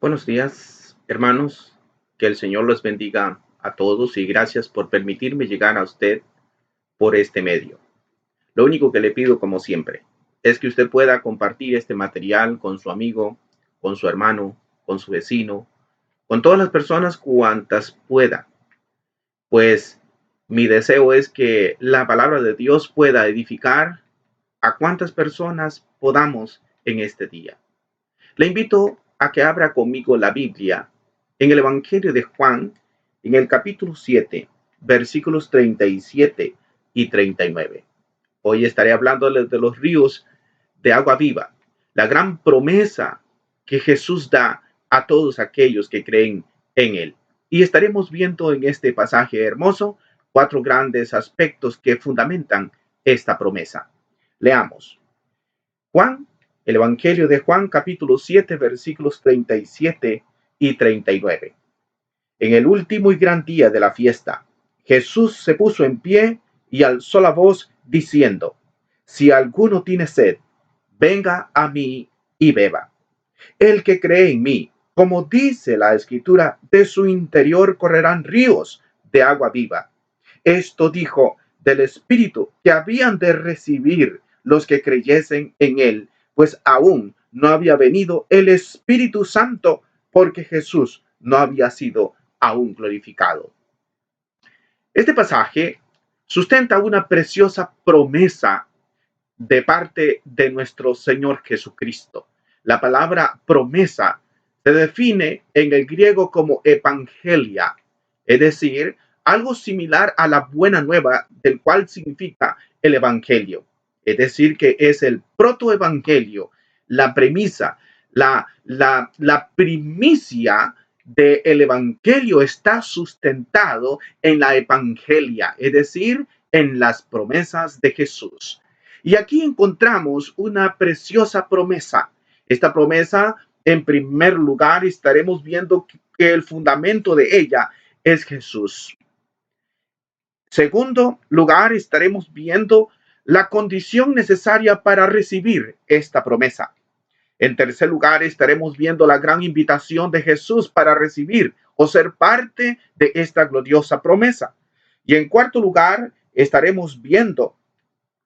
Buenos días, hermanos. Que el Señor los bendiga a todos y gracias por permitirme llegar a usted por este medio. Lo único que le pido, como siempre, es que usted pueda compartir este material con su amigo, con su hermano, con su vecino, con todas las personas cuantas pueda, pues mi deseo es que la palabra de Dios pueda edificar a cuantas personas podamos en este día. Le invito a que abra conmigo la Biblia en el Evangelio de Juan, en el capítulo 7, versículos 37 y 39. Hoy estaré hablándoles de los ríos de agua viva, la gran promesa que Jesús da a todos aquellos que creen en Él. Y estaremos viendo en este pasaje hermoso cuatro grandes aspectos que fundamentan esta promesa. Leamos. Juan, el Evangelio de Juan, capítulo 7, versículos 37 y 39. En el último y gran día de la fiesta, Jesús se puso en pie y alzó la voz diciendo: Si alguno tiene sed, venga a mí y beba. El que cree en mí, como dice la Escritura, de su interior correrán ríos de agua viva. Esto dijo del Espíritu que habían de recibir los que creyesen en él, pues aún no había venido el Espíritu Santo, porque Jesús no había sido aún glorificado. Este pasaje sustenta una preciosa promesa de parte de nuestro Señor Jesucristo. La palabra promesa se define en el griego como evangelia, es decir, algo similar a la buena nueva, del cual significa el evangelio. Es decir, que es el protoevangelio, la premisa, la primicia del evangelio está sustentado en la evangelia, es decir, en las promesas de Jesús. Y aquí encontramos una preciosa promesa. Esta promesa, en primer lugar, estaremos viendo que el fundamento de ella es Jesús. Segundo lugar, estaremos viendo la condición necesaria para recibir esta promesa. En tercer lugar, estaremos viendo la gran invitación de Jesús para recibir o ser parte de esta gloriosa promesa. Y en cuarto lugar, estaremos viendo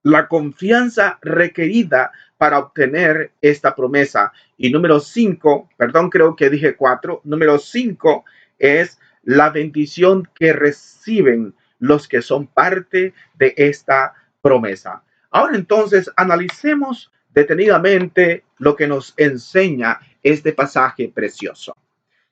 la confianza requerida para obtener esta promesa. Y número 5, perdón, creo que dije 4, número 5 es la bendición que reciben los que son parte de esta promesa. Ahora entonces analicemos detenidamente lo que nos enseña este pasaje precioso.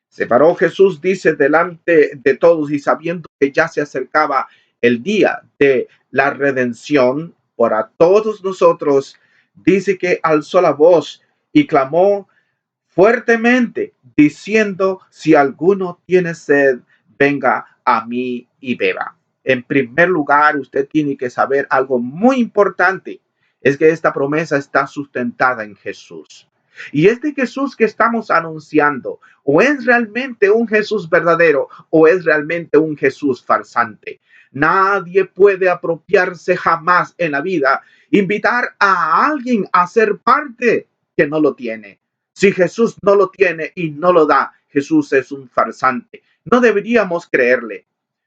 Se paró Jesús, dice, delante de todos y sabiendo que ya se acercaba el día de la redención para todos nosotros, dice que alzó la voz y clamó fuertemente, diciendo: si alguno tiene sed, venga a mí y beba. En primer lugar, usted tiene que saber algo muy importante, es que esta promesa está sustentada en Jesús. Y este Jesús que estamos anunciando, o es realmente un Jesús verdadero, o es realmente un Jesús farsante. Nadie puede apropiarse jamás en la vida, invitar a alguien a ser parte que no lo tiene. Si Jesús no lo tiene y no lo da, Jesús es un farsante. No deberíamos creerle.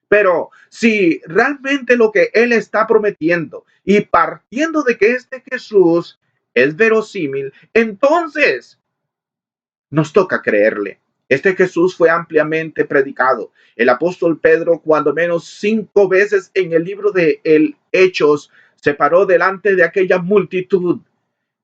Pero si realmente lo que Él está prometiendo y partiendo de que este Jesús es verosímil, entonces nos toca creerle. Este Jesús fue ampliamente predicado. El apóstol Pedro, cuando menos 5 veces en el libro de Hechos, se paró delante de aquella multitud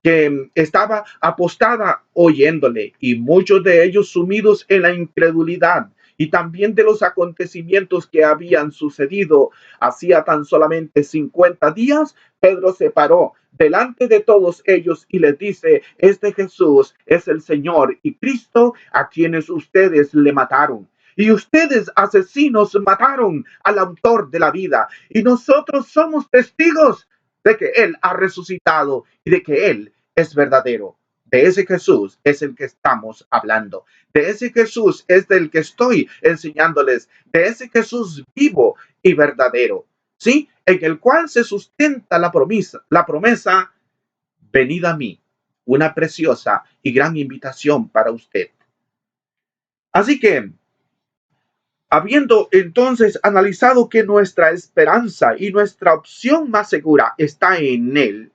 que estaba apostada oyéndole, y muchos de ellos sumidos en la incredulidad y también de los acontecimientos que habían sucedido hacía tan solamente 50 días. Pedro se paró delante de todos ellos y les dice: este Jesús es el Señor y Cristo a quienes ustedes le mataron. Y ustedes, asesinos, mataron al autor de la vida. Y nosotros somos testigos de que Él ha resucitado y de que Él es verdadero. De ese Jesús es el que estamos hablando. De ese Jesús es del que estoy enseñándoles. De ese Jesús vivo y verdadero. ¿Sí? En el cual se sustenta la promesa, venid a mí. Una preciosa y gran invitación para usted. Así que, habiendo entonces analizado que nuestra esperanza y nuestra opción más segura está en Él,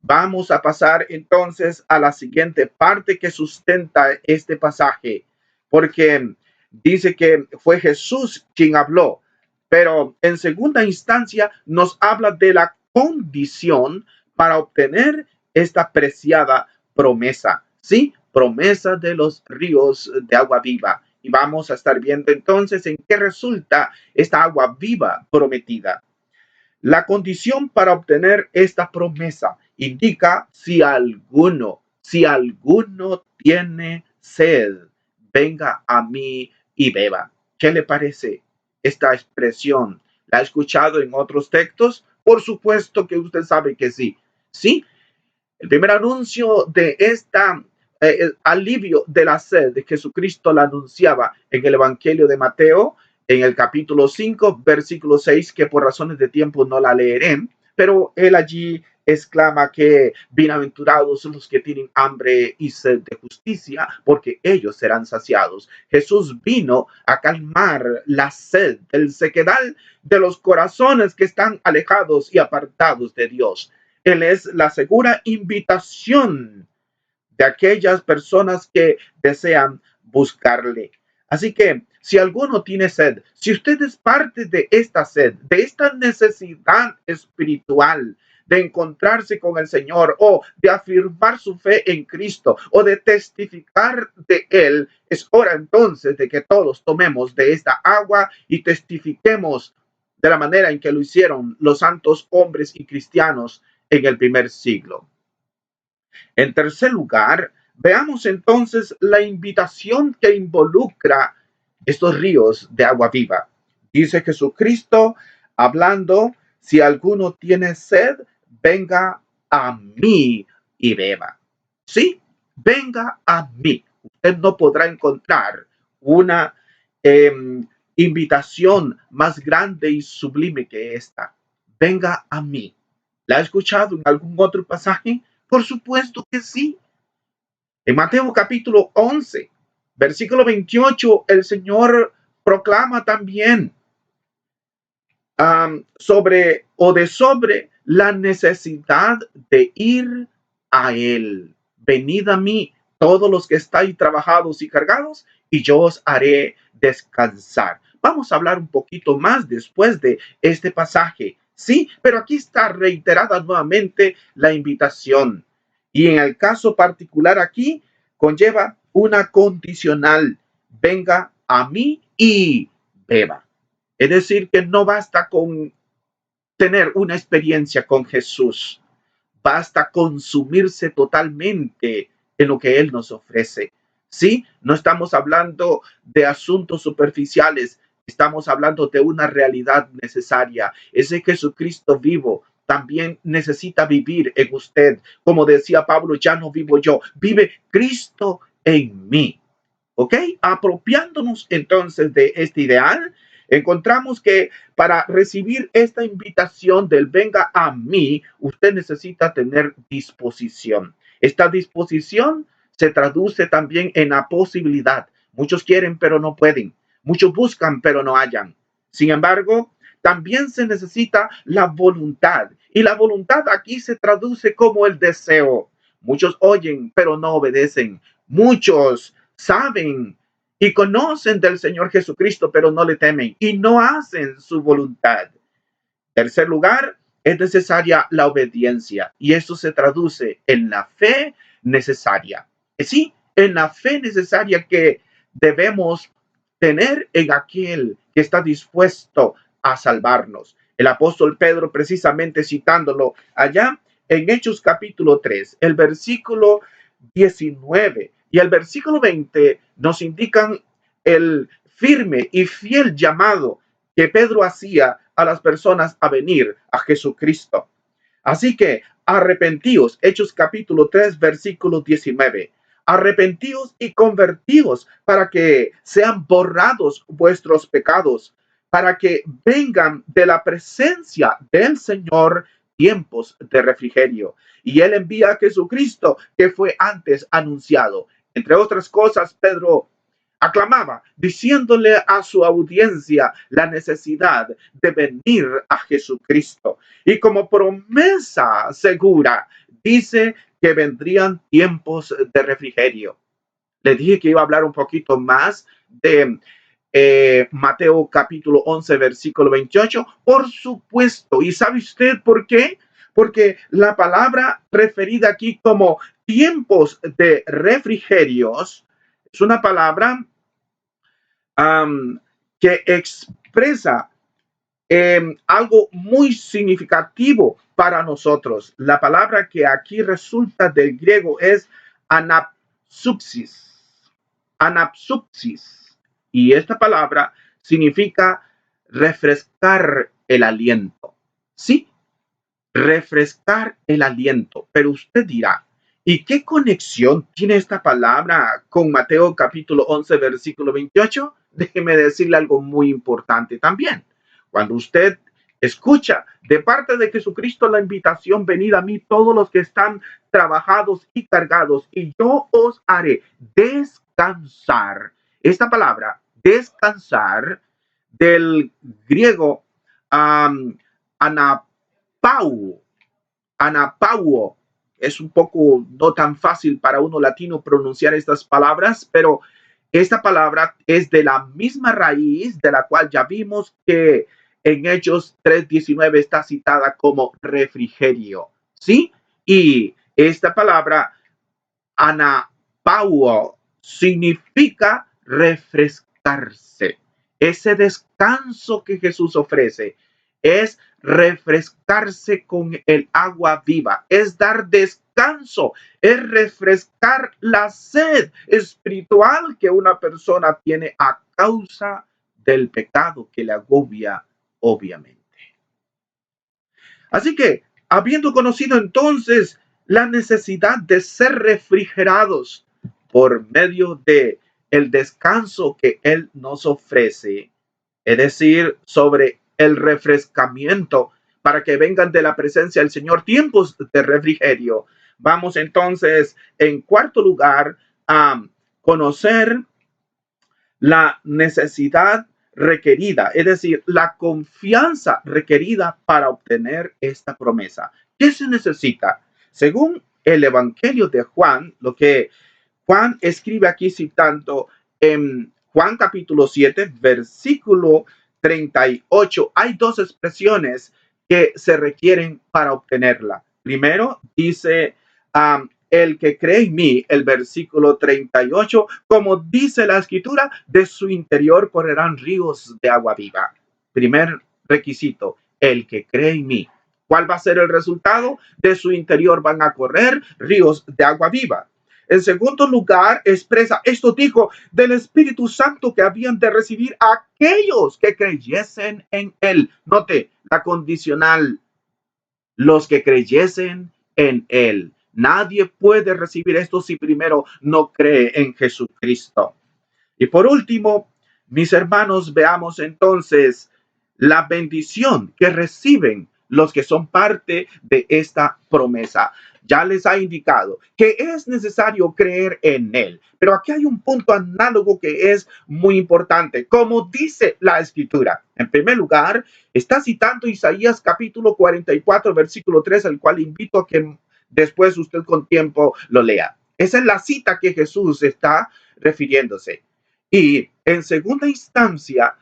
vamos a pasar entonces a la siguiente parte que sustenta este pasaje, porque dice que fue Jesús quien habló, pero en segunda instancia nos habla de la condición para obtener esta preciada promesa, ¿sí? Promesa de los ríos de agua viva. Y vamos a estar viendo entonces en qué resulta esta agua viva prometida. La condición para obtener esta promesa indica si alguno tiene sed, venga a mí y beba. ¿Qué le parece esta expresión? ¿La ha escuchado en otros textos? Por supuesto que usted sabe que sí. Sí, el primer anuncio de esta alivio de la sed de Jesucristo la anunciaba en el Evangelio de Mateo, en el capítulo 5, versículo 6, que por razones de tiempo no la leeré, pero él allí exclama que bienaventurados son los que tienen hambre y sed de justicia, porque ellos serán saciados. Jesús vino a calmar la sed, el sequedal de los corazones que están alejados y apartados de Dios. Él es la segura invitación de aquellas personas que desean buscarle. Así que si alguno tiene sed, si usted es parte de esta sed, de esta necesidad espiritual de encontrarse con el Señor o de afirmar su fe en Cristo o de testificar de Él, es hora entonces de que todos tomemos de esta agua y testifiquemos de la manera en que lo hicieron los santos hombres y cristianos en el primer siglo. En tercer lugar, veamos entonces la invitación que involucra estos ríos de agua viva. Dice Jesucristo hablando, si alguno tiene sed, venga a mí y beba. Sí, venga a mí. Usted no podrá encontrar una eh, invitación más grande y sublime que esta. Venga a mí. ¿La ha escuchado en algún otro pasaje? Por supuesto que sí. En Mateo capítulo 11, versículo 28, el Señor proclama también sobre la necesidad de ir a Él. Venid a mí, todos los que estáis trabajados y cargados, y yo os haré descansar. Vamos a hablar un poquito más después de este pasaje. Sí, pero aquí está reiterada nuevamente la invitación. Y en el caso particular aquí, conlleva una condicional. Venga a mí y beba. Es decir, que no basta con tener una experiencia con Jesús, basta consumirse totalmente en lo que Él nos ofrece. Sí, no estamos hablando de asuntos superficiales, estamos hablando de una realidad necesaria. Ese Jesucristo vivo también necesita vivir en usted. Como decía Pablo, ya no vivo yo, vive Cristo en mí. ¿Ok? Apropiándonos entonces de este ideal, encontramos que para recibir esta invitación del venga a mí, usted necesita tener disposición. Esta disposición se traduce también en la posibilidad. Muchos quieren, pero no pueden. Muchos buscan, pero no hallan. Sin embargo, también se necesita la voluntad. Y la voluntad aquí se traduce como el deseo. Muchos oyen, pero no obedecen. Muchos saben y conocen del Señor Jesucristo, pero no le temen y no hacen su voluntad. En tercer lugar, es necesaria la obediencia y eso se traduce en la fe necesaria. Sí, en la fe necesaria que debemos tener en aquel que está dispuesto a salvarnos. El apóstol Pedro, precisamente citándolo allá en Hechos capítulo 3, el versículo 19 y el versículo 20 nos indican el firme y fiel llamado que Pedro hacía a las personas a venir a Jesucristo. Así que arrepentíos, Hechos capítulo 3, versículo 19. Arrepentíos y convertíos para que sean borrados vuestros pecados, para que vengan de la presencia del Señor tiempos de refrigerio. Y Él envía a Jesucristo que fue antes anunciado. Entre otras cosas, Pedro aclamaba, diciéndole a su audiencia la necesidad de venir a Jesucristo. Y como promesa segura, dice que vendrían tiempos de refrigerio. Le dije que iba a hablar un poquito más de Mateo capítulo 11, versículo 28. Por supuesto. ¿Y sabe usted por qué? Porque la palabra referida aquí como tiempos de refrigerios es una palabra que expresa algo muy significativo para nosotros. La palabra que aquí resulta del griego es anapsuxis. Anapsuxis. Y esta palabra significa refrescar el aliento. Sí, refrescar el aliento. Pero usted dirá, ¿y qué conexión tiene esta palabra con Mateo capítulo 11, versículo 28? Déjeme decirle algo muy importante también. Cuando usted escucha de parte de Jesucristo la invitación, venid a mí todos los que están trabajados y cargados, y yo os haré descansar. Esta palabra, descansar, del griego anapau, anapauo. Es un poco no tan fácil para uno latino pronunciar estas palabras, pero esta palabra es de la misma raíz de la cual ya vimos que en Hechos 3:19 está citada como refrigerio, ¿sí? Y esta palabra anapauo significa refrescarse. Ese descanso que Jesús ofrece es refrescarse con el agua viva, es dar descanso, es refrescar la sed espiritual que una persona tiene a causa del pecado que le agobia, obviamente. Así que, habiendo conocido entonces la necesidad de ser refrigerados por medio de el descanso que Él nos ofrece, es decir, sobre el refrescamiento para que vengan de la presencia del Señor tiempos de refrigerio. Vamos entonces, en cuarto lugar, a conocer la necesidad requerida, es decir, la confianza requerida para obtener esta promesa. ¿Qué se necesita? Según el Evangelio de Juan, lo que Juan escribe aquí citando en Juan capítulo 7, versículo 38, hay dos expresiones que se requieren para obtenerla. Primero, dice, el que cree en mí, el versículo 38, como dice la escritura, de su interior correrán ríos de agua viva. Primer requisito, el que cree en mí. ¿Cuál va a ser el resultado? De su interior van a correr ríos de agua viva. En segundo lugar, expresa, esto dijo del Espíritu Santo que habían de recibir aquellos que creyesen en Él. Note la condicional, los que creyesen en Él. Nadie puede recibir esto si primero no cree en Jesucristo. Y por último, mis hermanos, veamos entonces la bendición que reciben los que son parte de esta promesa. Ya les ha indicado que es necesario creer en Él. Pero aquí hay un punto análogo que es muy importante, como dice la Escritura. En primer lugar, está citando Isaías capítulo 44, versículo 3, al cual invito a que después usted con tiempo lo lea. Esa es la cita que Jesús está refiriéndose. Y en segunda instancia,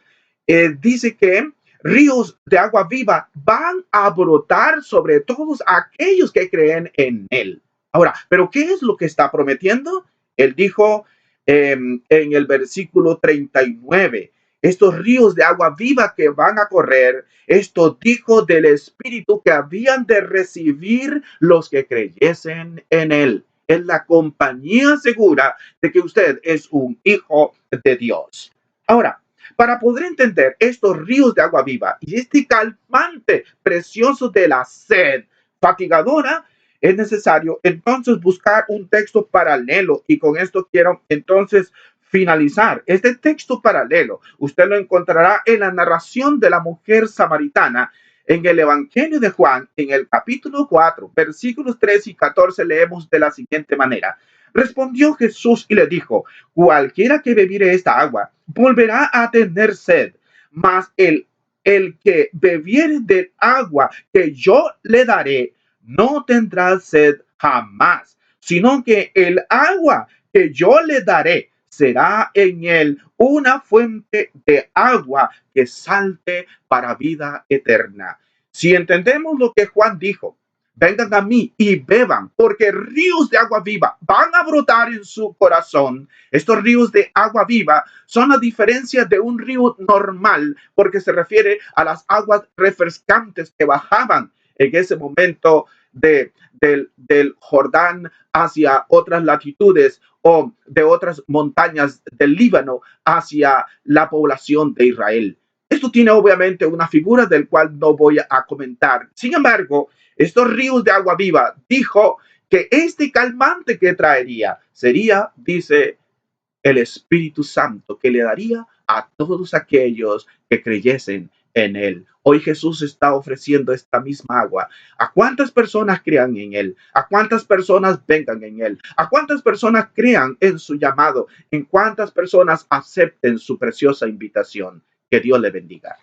dice que ríos de agua viva van a brotar sobre todos aquellos que creen en Él. Ahora, ¿pero qué es lo que está prometiendo? Él dijo en el versículo 39, estos ríos de agua viva que van a correr, esto dijo del Espíritu que habían de recibir los que creyesen en Él. Es la compañía segura de que usted es un hijo de Dios. Ahora, para poder entender estos ríos de agua viva y este calmante precioso de la sed fatigadora, es necesario entonces buscar un texto paralelo, y con esto quiero entonces finalizar. Este texto paralelo usted lo encontrará en la narración de la mujer samaritana en el Evangelio de Juan, en el capítulo 4, versículos 3 y 14, leemos de la siguiente manera. Respondió Jesús y le dijo, cualquiera que bebiere esta agua volverá a tener sed, mas el que bebiere del agua que yo le daré no tendrá sed jamás, sino que el agua que yo le daré será en él una fuente de agua que salte para vida eterna. Si entendemos lo que Juan dijo, vengan a mí y beban, porque ríos de agua viva van a brotar en su corazón. Estos ríos de agua viva son la diferencia de un río normal, porque se refiere a las aguas refrescantes que bajaban en ese momento del Jordán hacia otras latitudes o de otras montañas del Líbano hacia la población de Israel. Esto tiene obviamente una figura del cual no voy a comentar. Sin embargo, estos ríos de agua viva dijo que este calmante que traería sería, dice, el Espíritu Santo que le daría a todos aquellos que creyesen en él. Hoy Jesús está ofreciendo esta misma agua. ¿A cuántas personas crean en él? ¿A cuántas personas vengan en él? ¿A cuántas personas crean en su llamado? ¿En cuántas personas acepten su preciosa invitación? Que Dios le bendiga.